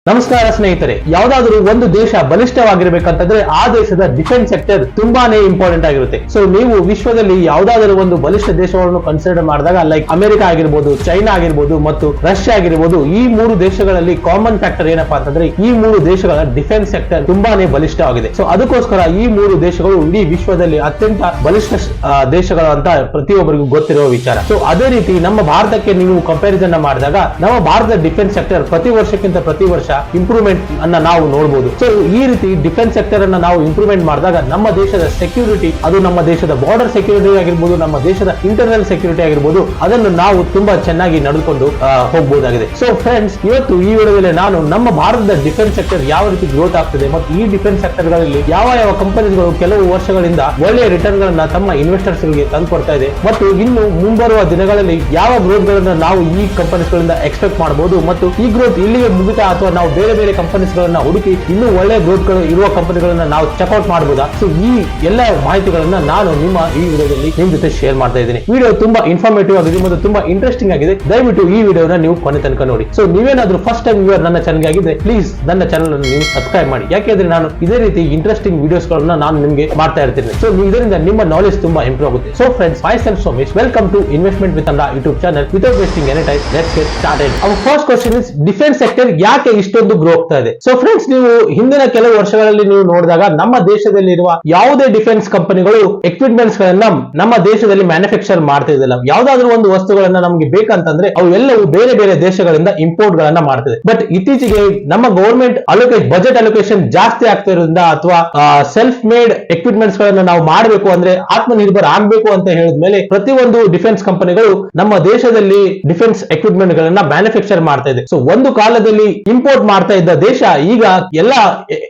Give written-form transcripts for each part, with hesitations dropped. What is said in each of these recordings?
ನಮಸ್ಕಾರ ಸ್ನೇಹಿತರೆ, ಯಾವ್ದಾದ್ರು ಒಂದು ದೇಶ ಬಲಿಷ್ಠವಾಗಿರ್ಬೇಕಂತಂದ್ರೆ ಆ ದೇಶದ ಡಿಫೆನ್ಸ್ ಸೆಕ್ಟರ್ ತುಂಬಾನೇ ಇಂಪಾರ್ಟೆಂಟ್ ಆಗಿರುತ್ತೆ. ಸೊ ನೀವು ವಿಶ್ವದಲ್ಲಿ ಯಾವ್ದಾದ್ರು ಒಂದು ಬಲಿಷ್ಠ ದೇಶಗಳನ್ನು ಕನ್ಸಿಡರ್ ಮಾಡಿದಾಗ ಲೈಕ್ ಅಮೆರಿಕ ಆಗಿರ್ಬೋದು, ಚೈನಾ ಆಗಿರ್ಬೋದು ಮತ್ತು ರಷ್ಯಾ ಆಗಿರ್ಬೋದು, ಈ ಮೂರು ದೇಶಗಳಲ್ಲಿ ಕಾಮನ್ ಫ್ಯಾಕ್ಟರ್ ಏನಪ್ಪಾ ಅಂತಂದ್ರೆ ಈ ಮೂರು ದೇಶಗಳ ಡಿಫೆನ್ಸ್ ಸೆಕ್ಟರ್ ತುಂಬಾನೇ ಬಲಿಷ್ಠವಾಗಿದೆ. ಸೊ ಅದಕ್ಕೋಸ್ಕರ ಈ ಮೂರು ದೇಶಗಳು ಇಡೀ ವಿಶ್ವದಲ್ಲಿ ಅತ್ಯಂತ ಬಲಿಷ್ಠ ದೇಶಗಳು ಅಂತ ಪ್ರತಿಯೊಬ್ಬರಿಗೂ ಗೊತ್ತಿರುವ ವಿಚಾರ. ಸೊ ಅದೇ ರೀತಿ ನಮ್ಮ ಭಾರತಕ್ಕೆ ನೀವು ಕಂಪ್ಯಾರಿಸನ್ ಮಾಡಿದಾಗ ನಮ್ಮ ಭಾರತದ ಡಿಫೆನ್ಸ್ ಸೆಕ್ಟರ್ ಪ್ರತಿ ವರ್ಷ ಇಂಪ್ರೂವ್ಮೆಂಟ್ ಅನ್ನ ನಾವು ನೋಡಬಹುದು. ಸೊ ಈ ರೀತಿ ಡಿಫೆನ್ಸ್ ಸೆಕ್ಟರ್ ಅನ್ನ ನಾವು ಇಂಪ್ರೂವ್ಮೆಂಟ್ ಮಾಡಿದಾಗ ನಮ್ಮ ದೇಶದ ಸೆಕ್ಯೂರಿಟಿ, ಅದು ನಮ್ಮ ದೇಶದ ಬಾರ್ಡರ್ ಸೆಕ್ಯೂರಿಟಿ ಆಗಿರ್ಬೋದು, ನಮ್ಮ ದೇಶದ ಇಂಟರ್ನಲ್ ಸೆಕ್ಯೂರಿಟಿ ಆಗಿರ್ಬೋದು, ಅದನ್ನು ನಾವು ತುಂಬಾ ಚೆನ್ನಾಗಿ ನಡೆದುಕೊಂಡು ಹೋಗಬಹುದಾಗಿದೆ. ಸೊ ಫ್ರೆಂಡ್ಸ್, ಇವತ್ತು ಈ ವಿಡಿಯೋದಲ್ಲಿ ನಾನು ನಮ್ಮ ಭಾರತದ ಡಿಫೆನ್ಸ್ ಸೆಕ್ಟರ್ ಯಾವ ರೀತಿ ಗ್ರೋತ್ ಆಗ್ತದೆ ಮತ್ತು ಈ ಡಿಫೆನ್ಸ್ ಸೆಕ್ಟರ್ ಗಳಲ್ಲಿ ಯಾವ ಕಂಪನೀಸ್ಗಳು ಕೆಲವು ವರ್ಷಗಳಿಂದ ಒಳ್ಳೆಯ ರಿಟರ್ನ್ ಗಳನ್ನ ತಮ್ಮ ಇನ್ವೆಸ್ಟರ್ಸ್ ಗಳಿಗೆ ತಂದು ಕೊಡ್ತಾ ಇದೆ ಮತ್ತು ಇನ್ನು ಮುಂಬರುವ ದಿನಗಳಲ್ಲಿ ಯಾವ ಗ್ರೋತ್ ಗಳನ್ನ ನಾವು ಈ ಕಂಪನೀಸ್ ಗಳಿಂದ ಎಕ್ಸ್ಪೆಕ್ಟ್ ಮಾಡಬಹುದು ಮತ್ತು ಈ ಗ್ರೋತ್ ಇಲ್ಲಿಗೆ ಮುಗಿತಾ ಅಥವಾ ನಾವು ಬೇರೆ ಕಂಪನೀಸ್ ಗಳನ್ನ ಹುಡುಕಿ ಇನ್ನೂ ಒಳ್ಳೆ ಗ್ರೋತ್ ಗಳು ಇರುವ ಕಂಪನಿಗಳನ್ನ ನಾವು ಚೆಕ್ಔಟ್ ಮಾಡಬಹುದಾ? ಸೊ ಈ ಎಲ್ಲ ಮಾಹಿತಿಗಳನ್ನ ನಾನು ನಿಮ್ಮ ಈ ವಿಡಿಯೋದಲ್ಲಿ ನಿಮ್ ಜೊತೆ ಶೇರ್ ಮಾಡ್ತಾ ಇದ್ದೀನಿ. ವಿಡಿಯೋ ತುಂಬಾ ಇನ್ಫಾರ್ಮೇಟಿವ್ ಆಗಿದೆ ಮತ್ತು ತುಂಬಾ ಇಂಟ್ರೆಸ್ಟಿಂಗ್ ಆಗಿದೆ. ದಯವಿಟ್ಟು ಈ ವಿಡಿಯೋನ ನೀವು ಕೊನೆ ತನಕ ನೋಡಿ. ಸೊ ನೀವೇನಾದ್ರೂ ಫಸ್ಟ್ ಟೈಮ್ ವ್ಯೂವರ್ ನನ್ನ ಚಾನಲ್ ಆಗಿದ್ರೆ ಪ್ಲೀಸ್ ನನ್ನ ಚಾನಲ್ ಅನ್ನು ನೀವು ಸಬ್ಸ್ಕ್ರೈಬ್ ಮಾಡಿ. ಯಾಕೆಂದ್ರೆ ನಾನು ಇದೇ ರೀತಿ ಇಂಟ್ರೆಸ್ಟಿಂಗ್ ವಿಡಿಯೋಸ್ ಗಳನ್ನ ನಾನು ನಿಮಗೆ ಮಾಡ್ತಾ ಇರ್ತೀನಿ. ಸೊ ಇದರಿಂದ ನಿಮ್ಮ ನಾಲೆಜ್ ತುಂಬಾ ಇಂಪ್ರೂವ್ ಆಗುತ್ತೆ. So friends, myself Somesh, welcome to Investment with Anna YouTube channel. Without wasting any time, let's get started. Our first question is, defense sector ಯಾಕೆ ಇಷ್ಟೊಂದು ಗ್ರೋ ಆಗ್ತಾ ಇದೆ? ಸೊ ಫ್ರೆಂಡ್ಸ್, ನೀವು ಹಿಂದಿನ ಕೆಲವು ವರ್ಷಗಳಲ್ಲಿ ನೀವು ನೋಡಿದಾಗ ನಮ್ಮ ದೇಶದಲ್ಲಿ ಇರುವ ಯಾವುದೇ ಡಿಫೆನ್ಸ್ ಕಂಪನಿಗಳು ಎಕ್ವಿಪ್ಮೆಂಟ್ಸ್ ಗಳನ್ನ ನಮ್ಮ ದೇಶದಲ್ಲಿ ಮ್ಯಾನುಫ್ಯಾಕ್ಚರ್ ಮಾಡ್ತಾ ಇದ್ದಿಲ್ಲ. ಯಾವ್ದಾದ್ರು ಒಂದು ವಸ್ತುಗಳನ್ನ ನಮಗೆ ಬೇಕಂತಂದ್ರೆ ಅವು ಎಲ್ಲವೂ ಬೇರೆ ದೇಶಗಳಿಂದ ಇಂಪೋರ್ಟ್ ಗಳನ್ನ ಮಾಡ್ತಿದೆ. ಬಟ್ ಇತ್ತೀಚೆಗೆ ನಮ್ಮ ಗವರ್ಮೆಂಟ್ ಬಜೆಟ್ ಅಲೋಕೇಶನ್ ಜಾಸ್ತಿ ಆಗ್ತಾ ಇರೋದ್ರಿಂದ ಅಥವಾ ಸೆಲ್ಫ್ ಮೇಡ್ ಎಕ್ವಿಪ್ಮೆಂಟ್ಸ್ ಗಳನ್ನ ನಾವು ಮಾಡಬೇಕು ಅಂದ್ರೆ ಆತ್ಮನಿರ್ಭರ ಆಗ್ಬೇಕು ಅಂತ ಹೇಳಿದ್ಮೇಲೆ ಪ್ರತಿಯೊಂದು ಡಿಫೆನ್ಸ್ ಕಂಪನಿಗಳು ನಮ್ಮ ದೇಶದಲ್ಲಿ ಡಿಫೆನ್ಸ್ ಎಕ್ವಿಪ್ಮೆಂಟ್ ಗಳನ್ನ ಮ್ಯಾನುಫ್ಯಾಕ್ಚರ್ ಮಾಡ್ತಾ ಇದೆ. ಸೊ ಒಂದು ಕಾಲದಲ್ಲಿ ಇಂಪೋರ್ಟ್ ಮಾಡ್ತಾ ಇದ್ದ ದೇಶ ಈಗ ಎಲ್ಲಾ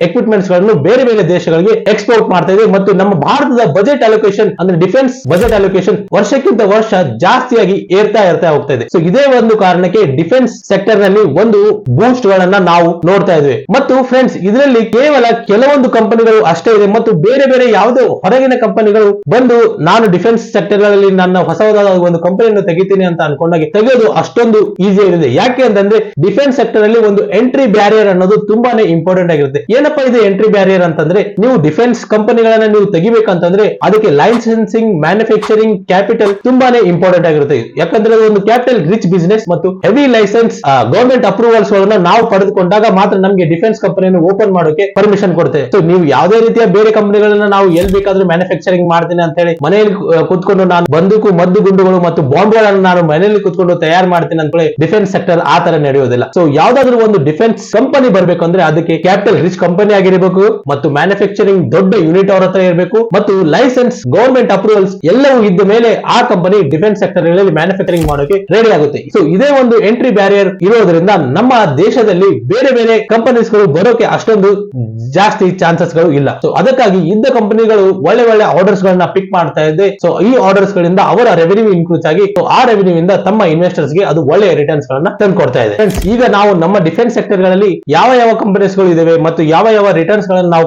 ಎಕ್ವಿಪ್ಮೆಂಟ್ಸ್ ಗಳನ್ನು ಬೇರೆ ದೇಶಗಳಿಗೆ ಎಕ್ಸ್ಪೋರ್ಟ್ ಮಾಡ್ತಾ ಇದೆ ಮತ್ತು ನಮ್ಮ ಭಾರತದ ಬಜೆಟ್ ಅಲೋಕೇಶನ್ ಅಂದ್ರೆ ಡಿಫೆನ್ಸ್ ಬಜೆಟ್ ಅಲೋಕೇಶನ್ ವರ್ಷಕ್ಕಿಂತ ವರ್ಷ ಜಾಸ್ತಿಯಾಗಿ ಏರ್ತಾ ಹೋಗ್ತಾ ಇದೆ. ಸೊ ಇದೇ ಒಂದು ಕಾರಣಕ್ಕೆ ಡಿಫೆನ್ಸ್ ಸೆಕ್ಟರ್ ನಲ್ಲಿ ಒಂದು ಬೂಸ್ಟ್ ಗಳನ್ನ ನಾವು ನೋಡ್ತಾ ಇದ್ವಿ. ಮತ್ತು ಫ್ರೆಂಡ್ಸ್, ಇದರಲ್ಲಿ ಕೇವಲ ಕೆಲವೊಂದು ಕಂಪನಿಗಳು ಅಷ್ಟೇ ಇದೆ ಮತ್ತು ಬೇರೆ ಯಾವುದೇ ಹೊರಗಿನ ಕಂಪನಿಗಳು ಬಂದು ನಾನು ಡಿಫೆನ್ಸ್ ಸೆಕ್ಟರ್ ಗಳಲ್ಲಿ ನನ್ನ ಹೊಸದಾದ ಒಂದು ಕಂಪನಿಯನ್ನು ತೆಗಿತೀನಿ ಅಂತ ಅನ್ಕೊಂಡಾಗ ತೆಗೆಯೋದು ಅಷ್ಟೊಂದು ಈಸಿ ಇರುತ್ತೆ. ಯಾಕೆ ಅಂತಂದ್ರೆ ಡಿಫೆನ್ಸ್ ಸೆಕ್ಟರ್ ಅಲ್ಲಿ ಒಂದು ಎಂಟ್ರಿ ಬ್ಯಾರಿಯರ್ ಅನ್ನೋದು ತುಂಬಾನೇ ಇಂಪಾರ್ಟೆಂಟ್ ಆಗಿರುತ್ತೆ. ಏನಪ್ಪಾ ಇದೆ ಎಂಟ್ರಿ ಬ್ಯಾರಿಯರ್ ಅಂತಂದ್ರೆ, ನೀವು ಡಿಫೆನ್ಸ್ ಕಂಪನಿಗಳನ್ನ ನೀವು ತೆಗಿಬೇಕಂತಂದ್ರೆ ಅದಕ್ಕೆ ಲೈಸೆನ್ಸಿಂಗ್, ಮ್ಯಾನುಫ್ಯಾಕ್ಚರಿಂಗ್, ಕ್ಯಾಪಿಟಲ್ ತುಂಬಾನೇ ಇಂಪಾರ್ಟೆಂಟ್ ಆಗಿರುತ್ತೆ. ಯಾಕಂದ್ರೆ ಅದು ಒಂದು ಕ್ಯಾಪಿಟಲ್ ರಿಚ್ ಬಿಸಿನೆಸ್ ಮತ್ತು ಹೆವಿ ಲೈಸೆನ್ಸ್ ಗವರ್ಮೆಂಟ್ ಅಪ್ರೂವಲ್ಸ್ ಗಳನ್ನ ನಾವು ಪಡೆದುಕೊಂಡಾಗ ಮಾತ್ರ ನಮಗೆ ಡಿಫೆನ್ಸ್ ಕಂಪನಿಯನ್ನು ಓಪನ್ ಮಾಡೋಕೆ ಪರ್ಮಿಷನ್ ಕೊಡುತ್ತೆ. ಸೊ ನೀವು ಯಾವುದೇ ರೀತಿಯ ಬೇರೆ ಕಂಪನಿಗಳನ್ನ ನಾವು ಎಲ್ಲಿ ಬೇಕಾದ್ರೂ ಮ್ಯಾನುಫ್ಯಾಕ್ಚರಿಂಗ್ ಮಾಡ್ತೀನಿ ಅಂತ ಹೇಳಿ ಮನೆಯಲ್ಲಿ ಕೂತ್ಕೊಂಡು ನಾನು ಬಂದೂಕು, ಮದ್ದು ಗುಂಡುಗಳು ಮತ್ತು ಬಾಂಬ್ ಗಳನ್ನ ನಾನು ಮನೆಯಲ್ಲಿ ಕೂತ್ಕೊಂಡು ತಯಾರು ಮಾಡ್ತೀನಿ ಅಂತ ಹೇಳಿ ಡಿಫೆನ್ಸ್ ಸೆಕ್ಟರ್ ಆ ತರ ನಡೆಯೋದಿಲ್ಲ. ಸೊ ಯಾವ್ದಾದ್ರು ಒಂದು ಡಿಫೆನ್ಸ್ ಕಂಪನಿ ಬರ್ಬೇಕಂದ್ರೆ ಅದಕ್ಕೆ ಕ್ಯಾಪಿಟಲ್ ರಿಚ್ ಕಂಪನಿ ಆಗಿರಬೇಕು ಮತ್ತು ಮ್ಯಾನುಫ್ಯಾಕ್ಚರಿಂಗ್ ದೊಡ್ಡ ಯೂನಿಟ್ ಅವ್ರ ಹತ್ರ ಇರಬೇಕು ಮತ್ತು ಲೈಸೆನ್ಸ್, ಗವರ್ಮೆಂಟ್ ಅಪ್ರೂವಲ್ಸ್ ಎಲ್ಲವೂ ಇದ್ದ ಮೇಲೆ ಆ ಕಂಪನಿ ಡಿಫೆನ್ಸ್ ಸೆಕ್ಟರ್ ಗಳಲ್ಲಿ ಮ್ಯಾನುಫ್ಯಾಕ್ಚರಿಂಗ್ ಮಾಡೋಕೆ ರೆಡಿ ಆಗುತ್ತೆ. ಸೊ ಇದೇ ಒಂದು ಎಂಟ್ರಿ ಬ್ಯಾರಿಯರ್ ಇರೋದ್ರಿಂದ ನಮ್ಮ ದೇಶದಲ್ಲಿ ಬೇರೆ ಕಂಪನೀಸ್ ಗಳು ಬರೋಕೆ ಅಷ್ಟೊಂದು ಜಾಸ್ತಿ ಚಾನ್ಸಸ್ ಗಳು ಇಲ್ಲ. ಸೊ ಅದಕ್ಕಾಗಿ ಇದ್ದ ಕಂಪನಿಗಳು ಒಳ್ಳೆ ಆರ್ಡರ್ಸ್ ಗಳನ್ನ ಪಿಕ್ ಮಾಡ್ತಾ ಇದೆ. ಸೊ ಈ ಆರ್ಡರ್ಸ್ ಗಳಿಂದ ಅವರ ರೆವೆನ್ಯೂ ಇನ್ಕ್ರೀಸ್ ಆಗಿ ಆ ರೆವೆನ್ಯೂ ಇಂದ ತಮ್ಮ ಇನ್ವೆಸ್ಟರ್ಸ್ ಗೆ ಅದು ಒಳ್ಳೆಯ ರಿಟರ್ನ್ಸ್ ಗಳನ್ನ ತಂದು ಕೊಡ್ತಾ ಇದೆ. ಫ್ರೆಂಡ್ಸ್, ಈಗ ನಾವು ನಮ್ಮ ಡಿಫೆನ್ಸ್ ಸೆಕ್ಟರ್ ಗಳಲ್ಲಿ ಯಾವ ಕಂಪನೀಸ್ ಗಳು ಇದಾವೆ ಮತ್ತು ಯಾವ ರಿಟರ್ನ್ಸ್ ಗಳನ್ನ ನಾವು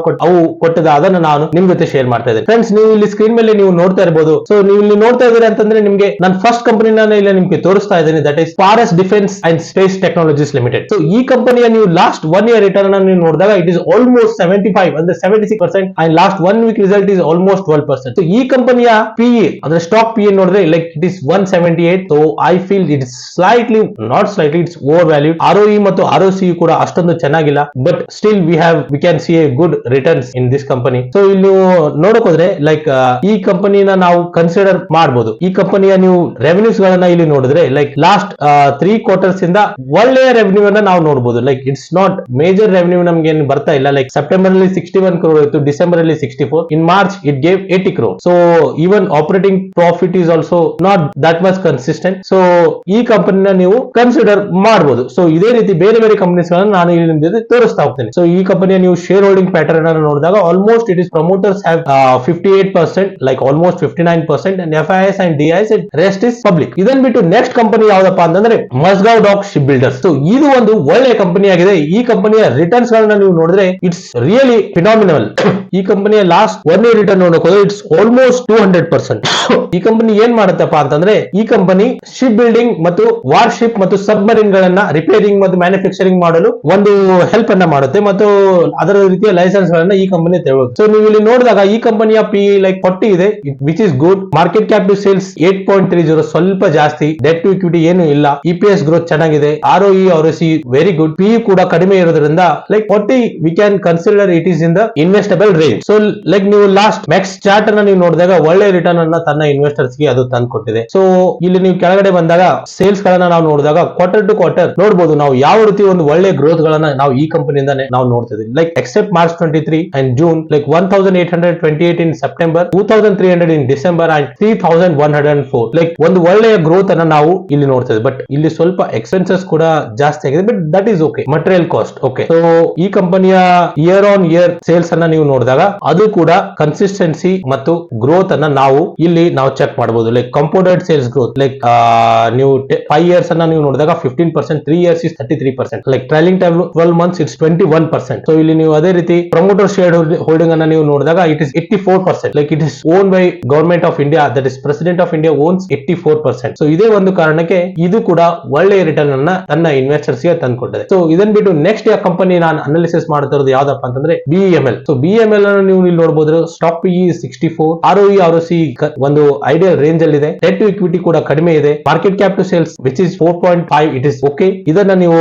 ಕೊಟ್ಟದ ಅದನ್ನು ನಾನು ನಿಮ್ ಜೊತೆ ಶೇರ್ ಮಾಡ್ತಾ ಇದ್ದೇನೆ. ಫ್ರೆಂಡ್ಸ್, ನೀವು ಇಲ್ಲಿ ಸ್ಕ್ರೀನ್ ಮೇಲೆ ನೀವು ನೋಡ್ತಾ ಇರಬಹುದು. ಸೊ ನೀವು ಇಲ್ಲಿ ನೋಡ್ತಾ ಇದ್ದೀರಾ ಅಂತಂದ್ರೆ ನಿಮ್ಗೆ ನಾನು ಫಸ್ಟ್ ಕಂಪನಿನ ಇಲ್ಲಿ ನಿಮ್ಗೆ ತೋರಿಸ್ತಾ ಇದ್ದೇನೆ. That is Paras defence and space technologies limited. So ಈ ಕಂಪನಿಯ ನೀವು ಲಾಸ್ಟ್ 1 year ರಿಟರ್ನ್ ಅನ್ನು ನೀವು ನೋಡಿದಾಗ ಇಟ್ ಇಸ್ ಆಲ್ಮೋಸ್ಟ್ 75 ಅಂದ್ರೆ 76% and last 1 week result is almost 12%. So ಈ ಕಂಪನಿಯ PE ಅಂದ್ರೆ ಸ್ಟಾಕ್ PE ನೋಡಿದ್ರೆ like it is 178. So I feel it is it's over valued. ROE ಮತ್ತು ROC ಕೂಡ ಅಷ್ಟೊಂದು ಚೆನ್ನಾಗಿಲ್ಲ. But still we can see A good returns in this company. So ಇಲ್ಲಿ ನೀವು ನೋಡಕ್ ಹೋದ್ರೆ ಲೈಕ್ ಈ ಕಂಪನಿನ ನಾವು ಕನ್ಸಿಡರ್ ಮಾಡಬಹುದು. ಈ ಕಂಪನಿಯ ನೀವು ರೆವೆನ್ಯೂಸ್ ಗಳನ್ನ ಇಲ್ಲಿ ನೋಡಿದ್ರೆ ಲೈಕ್ ಲಾಸ್ಟ್ 3 quarters ಇಂದ ಒಳ್ಳೆಯ ರೆವೆನ್ಯೂ ಅನ್ನ ನಾವು ನೋಡಬಹುದು. Like it's not major revenue ನಮ್ಗೆ ಏನು ಬರ್ತಾ ಇಲ್ಲ. ಲೈಕ್ ಸೆಪ್ಟೆಂಬರ್ ಅಲ್ಲಿ 61 crore ಇತ್ತು, ಡಿಸೆಂಬರ್ ಅಲ್ಲಿ 64, ಇನ್ March it gave 80 crore. So even operating profit is also not that much consistent. So ಈ ಕಂಪನಿನ ನೀವು ಕನ್ಸಿಡರ್ ಮಾಡಬಹುದು. ಸೊ ಇದೇ ರೀತಿ ಬೇರೆ ಕಂಪನೀಸ್ ಗಳನ್ನ ನಾನು ಇಲ್ಲಿ ನಿಮ್ ಜೊತೆ ತೋರಿಸ್ತಾ ಹೋಗ್ತೇನೆ. ಸೊ ಈ ಕಂಪನಿಯ ನೀವು ಶೇರ್ ಹೋಲ್ಡಿಂಗ್ ಪ್ಯಾಟರ್ನ್ ಅನ್ನು ನೋಡಿದಾಗ almost it is promoters have 58%, like almost 59%, and FIS and DIS rest is public. ಇದನ್ ಬಿಟ್ಟು ನೆಕ್ಸ್ಟ್ ಕಂಪನಿ ಯಾವ್ದಪ್ಪ ಅಂತಂದ್ರೆ ಮಸ್ಗಾವ್ ಡಾಕ್ ಶಿಪ್ ಬಿಲ್ಡರ್ಸ್. ಸೊ ಇದು ಒಂದು ಒಳ್ಳೆ ಕಂಪನಿ ಆಗಿದೆ. ಈ ಕಂಪನಿಯ ರಿಟರ್ನ್ಸ್ ಗಳನ್ನ ನೀವು ನೋಡಿದ್ರೆ ಇಟ್ಸ್ ರಿಯಲಿ ಫಿನಾಮಿನಲ್. ಈ ಕಂಪನಿಯ ಲಾಸ್ಟ್ 1 year ರಿಟರ್ನ್ ನೋಡೋಕೆ ಇಟ್ಸ್ ಆಲ್ಮೋಸ್ಟ್ 200%. ಈ ಕಂಪನಿ ಏನ್ ಮಾಡುತ್ತಪ್ಪ ಅಂತಂದ್ರೆ ಈ ಕಂಪನಿ ಶಿಪ್ ಬಿಲ್ಡಿಂಗ್ ಮತ್ತು ವಾರ್ ಶಿಪ್ ಮತ್ತು ಸಬ್ಮರೀನ್ ಗಳನ್ನ ರಿಪೇರಿಂಗ್ ಮತ್ತು ಮ್ಯಾನುಫ್ಯಾಕ್ಚರಿಂಗ್ ಮಾಡೋ ಮಾಡಲು ಒಂದು ಹೆಲ್ಪ್ ಅನ್ನ ಮಾಡುತ್ತೆ ಮತ್ತು ಅದರ ರೀತಿಯ ಲೈಸೆನ್ಸ್ ಗಳನ್ನ ಈ ಕಂಪನಿ ತೆಗೆದುಕೊಳ್ಳುತ್ತೆ. ಸೊ ನೀವು ಇಲ್ಲಿ ನೋಡಿದಾಗ ಈ ಕಂಪನಿಯ ಪಿ ಲೈಕ್ 40 ಇದೆ, which is good. Market cap to sales 8.30, ಸ್ವಲ್ಪ ಜಾಸ್ತಿ. ಡೆಟ್ ಟು ಇಕ್ವಿಟಿ ಏನು ಇಲ್ಲ. ಇಪಿಎಸ್ ಗ್ರೋತ್ ಚೆನ್ನಾಗಿದೆ. ROE ROC very good. P ಕೂಡ ಕಡಿಮೆ ಇರೋದ್ರಿಂದ like 40 V can consider it is in the investable range. So like ನೀವು ಲಾಸ್ಟ್ ಮ್ಯಾಕ್ಸ್ ಚಾರ್ಟ್ ಅನ್ನ ನೀವು ನೋಡಿದಾಗ ಒಳ್ಳೆ ರಿಟರ್ನ್ ಅನ್ನ ತನ್ನ ಇನ್ವೆಸ್ಟರ್ಸ್ ಗೆ ಅದು ತಂದು ಕೊಟ್ಟಿದೆ. ಸೊ ಇಲ್ಲಿ ನೀವು ಕೆಳಗಡೆ ಬಂದಾಗ ಸೇಲ್ಸ್ ಗಳನ್ನ ನಾವು ನೋಡಿದಾಗ ಕ್ವಾರ್ಟರ್ ಟು ಕ್ವಾರ್ಟರ್ ನೋಡಬಹುದು ನಾವು ಯಾವ ರೀತಿ ಒಂದು ಒಳ್ಳೆ ಗ್ರೋತ್ ಗಳನ್ನ ನಾವು ಈ ಕಂಪನಿಯಿಂದಾನೆ ನಾವು ನೋಡ್ತಿದ್ದೀವಿ. Like except March 23 and June, like 1828 in September, 2300 in December and 3104. Like ಒಂದು ಒಳ್ಳೆಯ ಗ್ರೋತ್ ಅನ್ನ ನಾವು ಇಲ್ಲಿ ನೋಡ್ತಿದ್ದೀವಿ. ಬಟ್ ಇಲ್ಲಿ ಸ್ವಲ್ಪ ಎಕ್ಸ್ಪೆನ್ಸಸ್ ಕೂಡ ಜಾಸ್ತಿ ಆಗಿದೆ, but that is okay. Material cost okay. So ಈ ಕಂಪನಿಯ ಇಯರ್ ಆನ್ ಇಯರ್ ಸೇಲ್ಸ್ ಅನ್ನ ನೀವು ನೋಡಿದಾಗ ಅದು ಕೂಡ ಕನ್ಸಿಸ್ಟೆನ್ಸಿ ಮತ್ತು ಗ್ರೋತ್ ಅನ್ನ ನಾವು ಇಲ್ಲಿ ನಾವು ಚೆಕ್ ಮಾಡಬಹುದು. Like compounded sales growth, like ನೀವು 5 years ಅನ್ನ ನೀವು ನೋಡಿದಾಗ 15%, 3 years is 33%, like trailing 12 months it's 21%. So ಇಲ್ಲಿ ನೀವು ಅದೇ ರೀತಿ ಪ್ರಮೋಟರ್ ಶೇರ್ ಹೋಲ್ಡಿಂಗ್ ಅನ್ನ ನೀವು ನೋಡಿದಾಗ it is 84%, like it is own by government of India, that is president of India owns 84%. So ಇದೇ ಒಂದು ಕಾರಣಕ್ಕೆ ಇದು ಕೂಡ ಒಳ್ಳೆಯ ರಿಟರ್ನ್ ಅನ್ನ ತನ್ನ ಇನ್ವೆಸ್ಟರ್ಸ್ ಗೆ ತಂದುಕೊಟ್ಟಿದೆ. ಸೊ ಇದನ್ನ ಬಿಟ್ಟು ನೆಕ್ಸ್ಟ್ ಕಂಪನಿ ನಾನು ಅನಾಲಿಸಿಸ್ ಮಾಡ್ತಾ ಇರೋದು ಯಾವ್ದಪ್ಪ ಅಂತಂದ್ರೆ BEML. ಸೊ BEML ಅನ್ನು ನೀವು ಇಲ್ಲಿ ನೋಡಬಹುದು. ಸ್ಟಾಕ್ PE 64, ROE ROC ಒಂದು ಐಡಿಯಲ್ ರೇಂಜ್ ಅಲ್ಲಿ ಇದೆ. ಡೆಟ್ ಟು ಇಕ್ವಿಟಿ ಕೂಡ ಕಡಿಮೆ ಇದೆ. Market cap to sales which is 4.5, it is okay. ಇದನ್ನ ನೀವು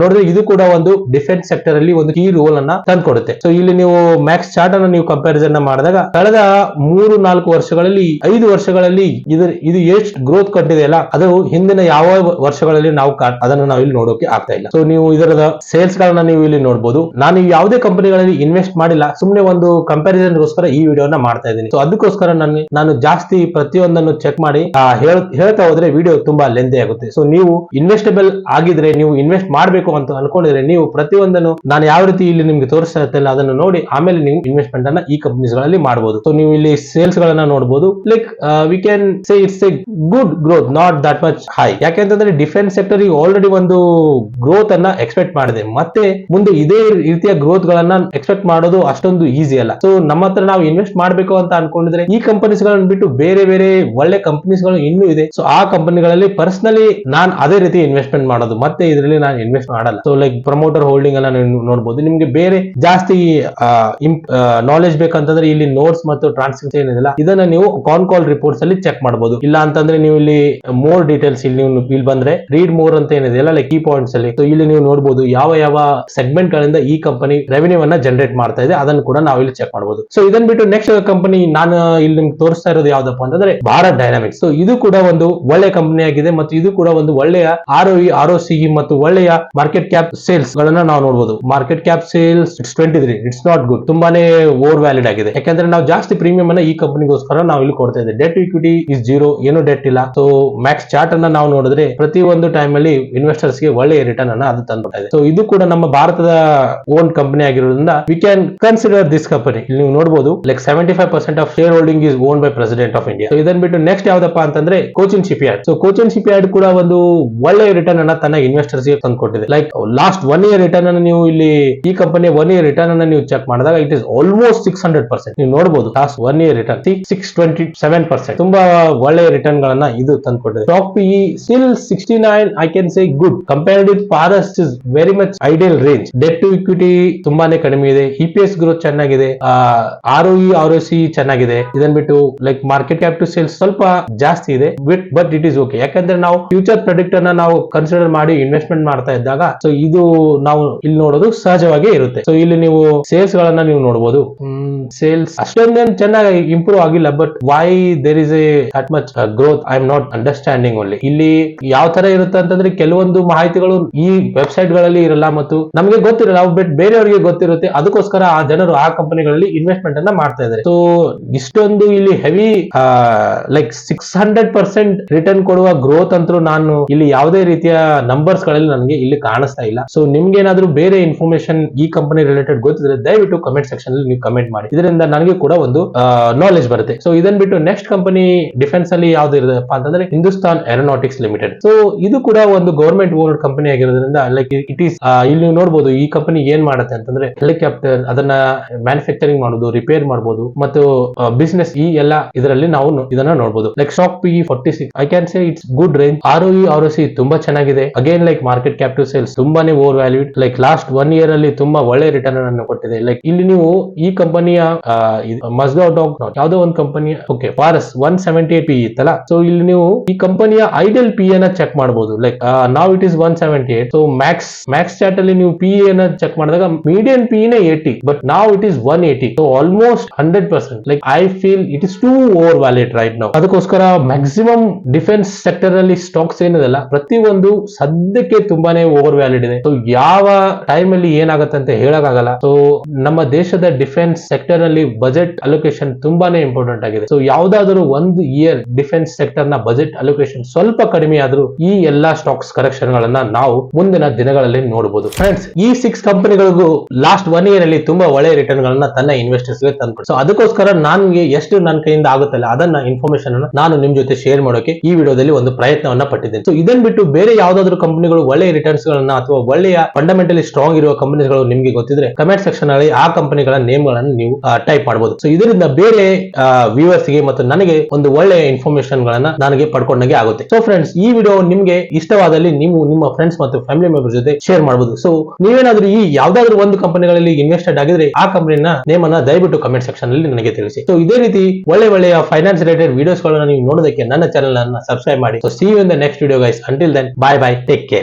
ನೋಡಿದ್ರೆ ಇದು ಕೂಡ ಒಂದು ಡಿಫೆನ್ಸ್ ಸೆಕ್ಟರ್ ಅಲ್ಲಿ ಒಂದು ಕೀ ರೋಲ್ ಅನ್ನ ತಂದ್ಕೊಡುತ್ತೆ. ಸೊ ಇಲ್ಲಿ ನೀವು ಮ್ಯಾಕ್ಸ್ ಚಾರ್ಟ್ ಅನ್ನು ನೀವು ಕಂಪ್ಯಾರಿಸನ್ ಮಾಡಿದಾಗ ಕಳೆದ 3-4 ವರ್ಷಗಳಲ್ಲಿ 5 ವರ್ಷಗಳಲ್ಲಿ ಇದು ಎಷ್ಟು ಗ್ರೋತ್ ಕಟ್ಟಿದೆ ಅಲ್ಲ, ಅದು ಹಿಂದಿನ ಯಾವ ವರ್ಷಗಳಲ್ಲಿ ನಾವು ಅದನ್ನು ನಾವು ಇಲ್ಲಿ ನೋಡೋಕೆ ಆಗ್ತಾ ಇಲ್ಲ. ಸೊ ನೀವು ಇದರದ ಸೇಲ್ಸ್ ಗಳನ್ನ ನೀವು ಇಲ್ಲಿ ನೋಡಬಹುದು. ನಾನು ಯಾವುದೇ ಕಂಪನಿಗಳಲ್ಲಿ ಇನ್ವೆಸ್ಟ್ ಮಾಡಿಲ್ಲ, ಸುಮ್ಮನೆ ಒಂದು ಕಂಪ್ಯಾರಿಸನ್ ಗೋಸ್ಕರ ಈ ವಿಡಿಯೋನ ಮಾಡ್ತಾ ಇದ್ದೀನಿ. ಸೊ ಅದಕ್ಕೋಸ್ಕರ ನಾನು ಜಾಸ್ತಿ ಪ್ರತಿಯೊಂದನ್ನು ಚೆಕ್ ಮಾಡಿ ಹೇಳ್ತಾ ಹೋದ್ರೆ ವಿಡಿಯೋ ತುಂಬಾ ಲೆಂದಿ ಆಗುತ್ತೆ. ಸೊ ನೀವು ಇನ್ವೆಸ್ಟಬಲ್ ಆಗಿದ್ರೆ, ನೀವು ಇನ್ವೆಸ್ಟ್ ಮಾಡಬೇಕು ಅಂತ ಅನ್ಕೊಂಡಿದ್ರೆ, ನೀವು ಪ್ರತಿಯೊಂದನ್ನು ನಾನು ಯಾವ ರೀತಿ ಇಲ್ಲಿ ನಿಮ್ಗೆ ತೋರಿಸ್ತಾ ಇರ್ತೇನೆ ಅದನ್ನು ನೋಡಿ ಆಮೇಲೆ ನೀವು ಇನ್ವೆಸ್ಟ್ಮೆಂಟ್ ಅನ್ನ ಈ ಕಂಪನೀಸ್ ಗಳಲ್ಲಿ ಮಾಡಬಹುದು. ಸೊ ನೀವು ಇಲ್ಲಿ ಸೇಲ್ಸ್ ಗಳನ್ನ ನೋಡಬಹುದು. Like we can say it's A good growth, not that much high. ಯಾಕೆಂತಂದ್ರೆ ಡಿಫೆನ್ಸ್ ಸೆಕ್ಟರ್ ಆಲ್ರೆಡಿ ಒಂದು ಗ್ರೋತ್ ಅನ್ನ ಎಕ್ಸ್ಪೆಕ್ಟ್ ಮಾಡಿದೆ, ಮತ್ತೆ ಮುಂದೆ ಇದೇ ರೀತಿಯ ಗ್ರೋತ್ ಗಳನ್ನ ಎಕ್ಸ್ಪೆಕ್ಟ್ ಮಾಡೋದು ಅಷ್ಟೊಂದು ಈಸಿ ಅಲ್ಲ. ಸೊ ನಮ್ಮ ಹತ್ರ ನಾವು ಇನ್ವೆಸ್ಟ್ ಮಾಡಬೇಕು ಅಂತ ಅನ್ಕೊಂಡಿದ್ರೆ ಈ ಕಂಪನೀಸ್ ಗಳನ್ನ ಬಿಟ್ಟು ಬೇರೆ ಬೇರೆ ಒಳ್ಳೆ ಕಂಪನೀಸ್ ಗಳು ಇನ್ನೂ ಇದೆ. ಸೊ ಆ ಕಂಪನಿಗಳಲ್ಲಿ ಪರ್ಸನಲಿ ನಾನು ಅದೇ ರೀತಿ ಇನ್ವೆಸ್ಟ್ಮೆಂಟ್ ಮಾಡೋದು, ಮತ್ತೆ ಇದರಲ್ಲಿ ನಾನು ಇನ್ವೆಸ್ಟ್ ಮಾಡಲ್ಲ. ಸೊ ಲೈಕ್ ಪ್ರಮೋಟರ್ ಹೋಲ್ಡಿಂಗ್ ಅನ್ನ ನೋಡಬಹುದು. ನಿಮ್ಗೆ ಬೇರೆ ಜಾಸ್ತಿ ನಾಲೆಜ್ ಬೇಕಂತಂದ್ರೆ ಇಲ್ಲಿ ನೋಟ್ಸ್ ಮತ್ತು ಟ್ರಾನ್ಸ್ಕ್ರಿಪ್ಷನ್ ಏನಿದೆ ಇದನ್ನ ನೀವು ಕಾಲ್ ರಿಪೋರ್ಟ್ಸ್ ಅಲ್ಲಿ ಚೆಕ್ ಮಾಡಬಹುದು. ಇಲ್ಲ ಅಂತಂದ್ರೆ ನೀವು ಇಲ್ಲಿ ಮೋರ್ ಡೀಟೇಲ್ಸ್ ಇಲ್ಲಿ ಬಂದ್ರೆ ರೀಡ್ ಮೋರ್ ಅಂತ ಏನಿದೆ ಅಲ್ಲ, ಲೈಕ್ ಕೀ ಪಾಯಿಂಟ್ಸ್ ಅಲ್ಲಿ. ಸೊ ಇಲ್ಲಿ ನೀವು ನೋಡಬಹುದು ಯಾವ ಸೆಗ್ಮೆಂಟ್ ಗಳಿಂದ ಈ ಕಂಪನಿ ರೆವೆನ್ಯೂ ಅನ್ನ ಜನರೇಟ್ ಮಾಡ್ತಾ ಇದೆ, ಅದನ್ನು ಕೂಡ ನಾವು ಇಲ್ಲಿ ಚೆಕ್ ಮಾಡಬಹುದು. ಸೊ ಇದನ್ನ ಬಿಟ್ಟು ನೆಕ್ಸ್ಟ್ ಕಂಪನಿ ನಾನು ಇಲ್ಲಿ ನಿಮ್ಗೆ ತೋರಿಸ್ತಾ ಇರೋದು ಯಾವ್ದಪ್ಪ ಅಂತಂದ್ರೆ ಭಾರತ್ ಡೈನಾಮಿಕ್ಸ್. ಸೊ ಇದು ಕೂಡ ಒಂದು ಒಳ್ಳೆ ಕಂಪನಿ ಆಗಿದೆ ಮತ್ತು ಇದು ಕೂಡ ಒಂದು ಒಳ್ಳೆಯ ROE ROC ಮತ್ತು ಒಳ್ಳೆಯ ಮಾರ್ಕೆಟ್ ಕ್ಯಾಪ್ ಸೇಲ್ಸ್ ಗಳನ್ನ ನಾವು ನೋಡಬಹುದು. Market cap sales it's 23, it's not good, ತುಂಬಾನೇ ಓವರ್ ವ್ಯಾಲಿಡ್ ಆಗಿದೆ. ಯಾಕಂದ್ರೆ ನಾವು ಜಾಸ್ತಿ ಪ್ರೀಮಿಯಂ ಅನ್ನ ಈ ಕಂಪನಿಗೋಸ್ಕರ ನಾವು ಇಲ್ಲಿ ಕೊಡ್ತಾ ಇದ್ದೇವೆ. ಡೆಟ್ ಇಕ್ವಿಟಿ ಇಸ್ 0, ಏನು ಡೆಟ್ ಇಲ್ಲ. ಸೊ ಮ್ಯಾಕ್ಸ್ ಚಾರ್ಟ್ ಅನ್ನ ನಾವು ನೋಡಿದ್ರೆ ಪ್ರತಿ ಒಂದು ಟೈಮ್ ಅಲ್ಲಿ ಇನ್ವೆಸ್ಟರ್ಸ್ ಗೆ ಒಳ್ಳೆಯ ರಿಟರ್ನ್ ಅನ್ನ ಅದು ತಂದ್ಬಿಡ್ತಾ ಇದೆ. ಸೊ ಇದು ಕೂಡ ನಮ್ಮ ಭಾರತದ ಓನ್ ಕಂಪನಿ ಆಗಿರೋದ್ರಿಂದ we can consider this company. ಇಲ್ಲಿ ನೀವು ನೋಡಬಹುದು like 75% of share holding is own by president of India. So ಇದನ್ನ ಬಿಟ್ಟು ನೆಕ್ಸ್ಟ್ ಯಾವ್ದಪ್ಪ ಅಂತಂದ್ರೆ Cochin Shipyard. So Cochin Shipyard ಕೂಡ ಒಂದು ಒಳ್ಳೆಯ ರಿಟರ್ನ್ ಅನ್ನ ತನ್ನ ಇನ್ವೆಸ್ಟರ್ಸ್ ಗೆ ತಂದುಕೊಟ್ಟಿದೆ. ಲೈಕ್ ಲಾಸ್ಟ್ 1 year ರಿಟರ್ನ್ ಅನ್ನು ನೀವು ಇಲ್ಲಿ ಈ ಕಂಪನಿಯ 1 year ರಿಟರ್ನ್ ಅನ್ನು ನೀವು ಚೆಕ್ ಮಾಡಿದಾಗ ಇಟ್ ಇಸ್ ಆಲ್ಮೋಸ್ಟ್ 600%. ನೀವು ನೋಡಬಹುದು ಲಾಸ್ಟ್ 1 year ರಿಟರ್ನ್ 627%, ತುಂಬಾ ಒಳ್ಳೆಯ ರಿಟರ್ನ್ ಗಳನ್ನ ಇದು ತಂದುಕೊಟ್ಟಿದೆ. Stock PE still 69, I can say good. Compared with Paras is very much ideal range. Debt to equity ತುಂಬಾನೇ ಕಡಿಮೆ ಇದೆ. EPS ಗ್ರೋತ್ ಚೆನ್ನಾಗಿದೆ. ROE ROC ಚೆನ್ನಾಗಿದೆ. ಇದನ್ನ ಬಿಟ್ಟು like market cap to sales ಸ್ವಲ್ಪ ಜಾಸ್ತಿ ಇದೆ, ಬಟ್ ಇಟ್ ಈಸ್ ಓಕೆ. ಯಾಕಂದ್ರೆ ನಾವು ಫ್ಯೂಚರ್ ಪ್ರೆಡಿಕ್ಟ್ ಅನ್ನ ನಾವು ಕನ್ಸಿಡರ್ ಮಾಡಿ ಇನ್ವೆಸ್ಟ್ಮೆಂಟ್ ಮಾಡ್ತಾ ಇದ್ದಾಗ ಸೊ ಇದು ನಾವು ಇಲ್ಲಿ ನೋಡೋದು ಸಹಜವಾಗಿ ಇರುತ್ತೆ. ಸೊ ಇಲ್ಲಿ ನೀವು ಸೇಲ್ಸ್ ಗಳನ್ನ ನೀವು ನೋಡಬಹುದು. ಸೇಲ್ಸ್ ಅಷ್ಟೊಂದೇನು ಚೆನ್ನಾಗಿ ಇಂಪ್ರೂವ್ ಆಗಿಲ್ಲ, but why there is a that much growth I am not understanding only. ಇಲ್ಲಿ ಯಾವ ತರ ಇರುತ್ತೆ ಅಂತಂದ್ರೆ ಕೆಲವೊಂದು ಮಾಹಿತಿಗಳು ಈ ವೆಬ್ಸೈಟ್ ಗಳಲ್ಲಿ ಇರಲ್ಲ ಮತ್ತು ನಮಗೆ ಗೊತ್ತಿರಲ್ಲ, ಬಟ್ ಬೇರೆಯವರಿಗೆ ಗೊತ್ತಿರುತ್ತೆ. ಅದಕ್ಕೋಸ್ಕರ ಆ ಜನರು ಆ ಕಂಪನಿಗಳಲ್ಲಿ ಇನ್ವೆಸ್ಟ್ಮೆಂಟ್ ಅನ್ನ ಮಾಡ್ತಾ ಇದ್ದಾರೆ. ಸೊ ಇಷ್ಟೊಂದು ಇಲ್ಲಿ ಹೆವಿ ಲೈಕ್ 600% ರಿಟರ್ನ್ ಕೊಡುವ ಗ್ರೋತ್ ಅಂತೂ ನಾನು ಇಲ್ಲಿ ಯಾವುದೇ ರೀತಿಯ ನಂಬರ್ಸ್ ಗಳಲ್ಲಿ ನನಗೆ ಇಲ್ಲಿ ಕಾಣಿಸ್ತಾ ಇಲ್ಲ. ಸೊ ನಿಮ್ಗೆ ಏನಾದ್ರೂ ಬೇರೆ ಇನ್ಫಾರ್ಮೇಶನ್ ಈ ಕಂಪನಿ ರಿಲೇಟೆಡ್ ಗೊತ್ತಿದ್ರೆ ದಯವಿಟ್ಟು ಕಮೆಂಟ್ ಸೆಕ್ಷನ್ ಅಲ್ಲಿ ನೀವು ಕಮೆಂಟ್ ಮಾಡಿ. ಇದರಿಂದ ನನಗೆ ಕೂಡ ಒಂದು ನಾಲೆಜ್ ಬರುತ್ತೆ. ಸೊ ಇದನ್ನ ಬಿಟ್ಟು ನೆಕ್ಸ್ಟ್ ಕಂಪನಿ ಡಿಫೆನ್ಸ್ ಅಲ್ಲಿ ಯಾವ್ದು ಇರದಪ್ಪ ಅಂತಂದ್ರೆ ಹಿಂದೂಸ್ತಾನ್ ಏರೋನಾಟಿಕ್ಸ್ ಲಿಮಿಟೆಡ್. ಸೊ ಇದು ಕೂಡ ಒಂದು ಗವರ್ಮೆಂಟ್ ಓನ್ಡ್ ಕಂಪನಿ ಆಗಿರೋದ್ರಿಂದ ಲೈಕ್ ಇಟ್ ಈಸ್ ಇಲ್ಲಿ ನೀವು ನೋಡಬಹುದು ಈ ಕಂಪನಿ ಏನ್ ಮಾಡುತ್ತೆ ಅಂತಂದ್ರೆ ಹೆಲಿಕಾಪ್ಟರ್ ಅದನ್ನ ಮ್ಯಾನುಫ್ಯಾಕ್ಚರಿಂಗ್ ಮಾಡೋದು, ರಿಪೇರ್ ಮಾಡಬಹುದು ಮತ್ತು ಬಿಸಿನೆಸ್ ಈ ಎಲ್ಲ ಇದರಲ್ಲಿ ನಾವು ಇದನ್ನ ನೋಡಬಹುದು. Like stock PE 46, I can say it's good range. ROE ROC ತುಂಬಾ ಚೆನ್ನಾಗಿದೆ. Again like market cap to sales ತುಂಬಾನೇ overvalued. Like last 1 year ಅಲ್ಲಿ ತುಂಬಾ ಒಳ್ಳೆ ರಿಟರ್ನ್ ಅನ್ನು ಕೊಟ್ಟಿದೆ. ಲೈಕ್ ಇಲ್ಲಿ ನೀವು ಈ ಕಂಪನಿಯ ಮಸ್ಡಾ ಡಾಗ್ ಯಾವ್ದೋ ಒಂದು ಕಂಪನಿಯ ಫಾರಸ್ 178 PE ಇತ್ತಲ್ಲ. ಸೊ ಇಲ್ಲಿ ನೀವು ಈ ಕಂಪನಿಯ ಐಡಲ್ PE ನ ಚೆಕ್ ಮಾಡಬಹುದು. ಲೈಕ್ ನಾವ್ it is 178. So Max chart ಅಲ್ಲಿ ನೀವು PE ನ ಚೆಕ್ ಮಾಡಿದಾಗ ಮೀಡಿಯನ್ PE ನೇ 80, ಬಟ್ ನಾವ್ it is 180. So almost 100%. Like I feel it is two over valid right now. ಅದಕ್ಕೋಸ್ಕರ ಮ್ಯಾಕ್ಸಿಮಮ್ ಡಿಫೆನ್ಸ್ ಸೆಕ್ಟರ್ ಅಲ್ಲಿ ಸ್ಟಾಕ್ಸ್ ಏನಿದೆಲ್ಲ ಪ್ರತಿಯೊಂದು ಸದ್ಯಕ್ಕೆ ತುಂಬಾನೇ ಓವರ್ ವ್ಯಾಲಿಡ್ ಇದೆ. ಸೊ ಯಾವ ಟೈಮ್ ಅಲ್ಲಿ ಏನಾಗುತ್ತೆ ಅಂತ ಹೇಳಕ್ಕಾಗಲ್ಲ. ಸೊ ನಮ್ಮ ದೇಶದ ಡಿಫೆನ್ಸ್ ಸೆಕ್ಟರ್ ಅಲ್ಲಿ ಬಜೆಟ್ ಅಲೋಕೇಶನ್ ತುಂಬಾನೇ ಇಂಪಾರ್ಟೆಂಟ್ ಆಗಿದೆ. ಸೊ ಯಾವ್ದಾದ್ರು ಒಂದು ಇಯರ್ ಡಿಫೆನ್ಸ್ ಸೆಕ್ಟರ್ ನ ಬಜೆಟ್ ಅಲೋಕೇಶನ್ ಸ್ವಲ್ಪ ಕಡಿಮೆ ಆದ್ರೂ ಈ ಎಲ್ಲಾ ಸ್ಟಾಕ್ಸ್ ಕರೆಕ್ಷನ್ ಗಳನ್ನ ನಾವು ಮುಂದಿನ ದಿನಗಳಲ್ಲಿ ನೋಡಬಹುದು. ಫ್ರೆಂಡ್ಸ್, ಈ 6 ಕಂಪನಿಗಳಿಗೂ ಲಾಸ್ಟ್ 1 year ಅಲ್ಲಿ ತುಂಬಾ ಒಳ್ಳೆ ರಿಟರ್ನ್ ಗಳನ್ನ ತನ್ನ ಇನ್ವೆಸ್ಟರ್ಸ್ ಗೆ ತಂದ್ಕೊಡ್ತಾರೆ. ಸೊ ಅದಕ್ಕೋಸ್ಕರ ನನ್ಗೆ ಎಷ್ಟು ನನ್ನ ಕೈಯಿಂದ ಆಗುತ್ತಲ್ಲ ಅದನ್ನ ಇನ್ಫಾರ್ಮೇಶನ್ ಅನ್ನು ನಾನು ನಿಮ್ ಜೊತೆ ಶೇರ್ ಮಾಡೋಕೆ ಈ ವಿಡಿಯೋದಲ್ಲಿ ಒಂದು ಪ್ರಯತ್ನವನ್ನ ಪಟ್ಟಿದ್ದೇನೆ. ಸೊ ಇದನ್ನ ಬಿಟ್ಟು ಬೇರೆ ಯಾವ್ದಾದ್ರು ಕಂಪನಿಗಳು ಒಳ್ಳೆ ರಿಟರ್ನ್ಸ್ ಗಳನ್ನ ಅಥವಾ ಒಳ್ಳೆಯ ಫಂಡಮೆಂಟಲಿ ಸ್ಟ್ರಾಂಗ್ ಇರುವ ಕಂಪನಿಗಳು ನಿಮ್ಗೆ ಗೊತ್ತಿದ್ರೆ ಕಮೆಂಟ್ ಸೆಕ್ಷನ್ ಅಲ್ಲಿ ಆ ಕಂಪನಿಗಳ ನೇಮ್ ಗಳನ್ನು ನೀವು ಟೈಪ್ ಮಾಡಬಹುದು. ಸೊ ಇದರಿಂದ ಬೇರೆ ವ್ಯೂವರ್ಸ್ ಗೆ ಮತ್ತು ನನಗೆ ಒಂದು ಒಳ್ಳೆಯ ಇನ್ಫಾರ್ಮೇಶನ್ ಗಳನ್ನ ನನಗೆ ಪಡ್ಕೊಂಡಂಗೆ ಆಗುತ್ತೆ. ಸೊ ಫ್ರೆಂಡ್ಸ್, ಈ ವಿಡಿಯೋ ನಿಮ್ಗೆ ಇಷ್ಟವಾದಲ್ಲಿ ನೀವು ನಿಮ್ಮ ಫ್ರೆಂಡ್ಸ್ ಮತ್ತು ಫ್ಯಾಮಿಲಿ ಮೆಂಬರ್ಸ್ ಜೊತೆ ಶೇರ್ ಮಾಡಬಹುದು. ಸೊ ನೀವೇನಾದ್ರೂ ಈ ಯಾವ್ದಾದ್ರು ಒಂದು ಕಂಪನಿಗಳಲ್ಲಿ ಇನ್ವೆಸ್ಟೆಡ್ ಆಗಿದ್ರೆ ಆ ಕಂಪನಿನ ನೇಮ್ ಅನ್ನ ದಯವಿಟ್ಟು ಕಮೆಂಟ್ ಸೆಕ್ಷನ್ ಅಲ್ಲಿ ನನಗೆ ತಿಳಿಸಿ. ಸೊ ಇದೇ ರೀತಿ ಒಳ್ಳೆಯ ಫೈನಾನ್ಸ್ ರಿಲೇಟೆಡ್ ವಿಡಿಯೋಸ್ ಗಳನ್ನ ನೀವು ನೋಡೋದಕ್ಕೆ ನನ್ನ ಚಾನೆಲ್ ಅನ್ನ ಸಬ್ಸ್ಕ್ರೈಬ್ ಮಾಡಿ. So see you in the next video guys. Until then, bye bye, take care.